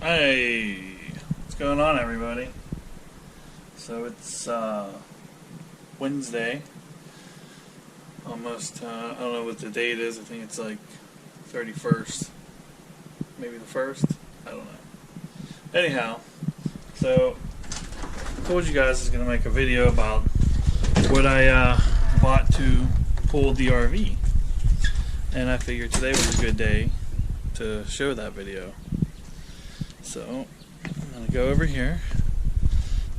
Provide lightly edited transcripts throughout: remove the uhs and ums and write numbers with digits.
Hey, what's going on, everybody? So it's Wednesday, almost, I don't know what the date is. I think it's like 31st, maybe the 1st, I don't know. Anyhow, so I told you guys I was going to make a video about what I bought to pull the RV, and I figured today was a good day to show that video. So I'm going to go over here.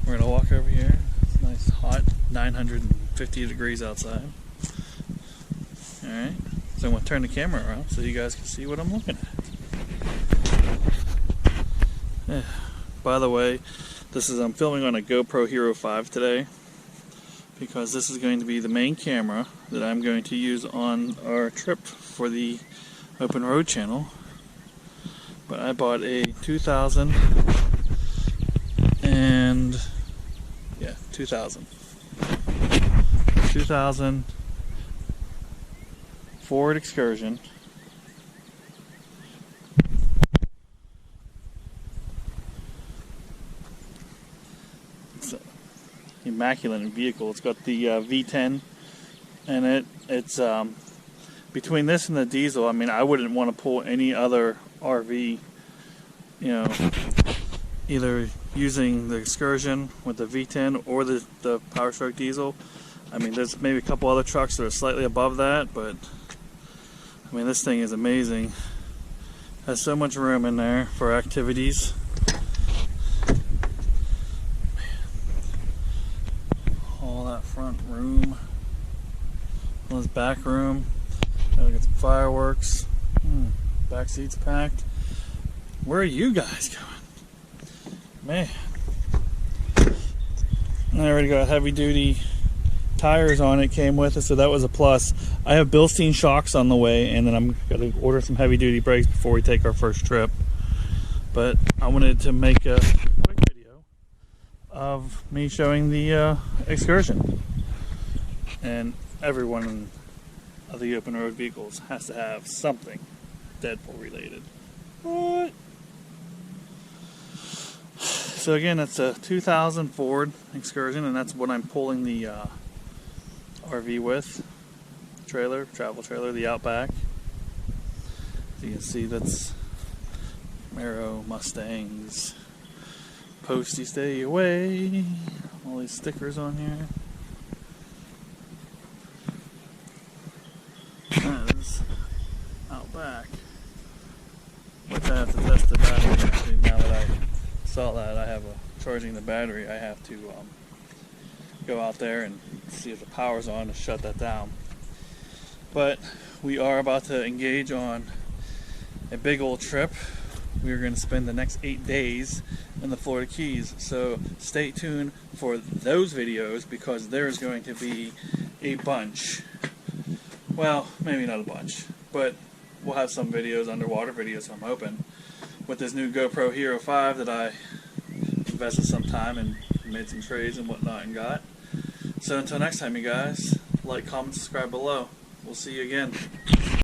We're going to walk over here. It's nice hot 950 degrees outside. Alright, so I'm going to turn the camera around so you guys can see what I'm looking at. By the way, I'm filming on a GoPro Hero 5 today because this is going to be the main camera that I'm going to use on our trip for the Open Road channel. But I bought a 2000 Ford Excursion. It's an immaculate vehicle. It's got the V10 in it. It's between this and the diesel, I mean, I wouldn't want to pull any other RV, you know, either using the Excursion with the V10 or the Power Stroke diesel. I mean, there's maybe a couple other trucks that are slightly above that, but I mean, this thing is amazing. Has so much room in there for activities. All that front room, all this back room. Gotta get some fireworks. Back seat's packed. Where are you guys going? Man. I already got heavy duty tires on it, came with it, so that was a plus. I have Bilstein shocks on the way, and then I'm gonna order some heavy duty brakes before we take our first trip. But I wanted to make a quick video of me showing the Excursion. And everyone of the open road vehicles has to have something Deadpool related. What? So again, that's a 2000 Ford Excursion, and that's what I'm pulling the RV with. Travel trailer, the Outback. So you can see that's Camaro, Mustangs, Posty Stay Away, all these stickers on here. That is Outback, which I have to test the battery. Actually, now that I saw that I have charging the battery, I have to go out there and see if the power's on to shut that down. But we are about to engage on a big old trip. We are going to spend the next 8 days in the Florida Keys, so stay tuned for those videos because there's going to be a bunch. Well, maybe not a bunch, but we'll have some videos, underwater videos, I'm hoping, with this new GoPro Hero 5 that I invested some time and made some trades and whatnot and got. So until next time, you guys, like, comment, subscribe below. We'll see you again.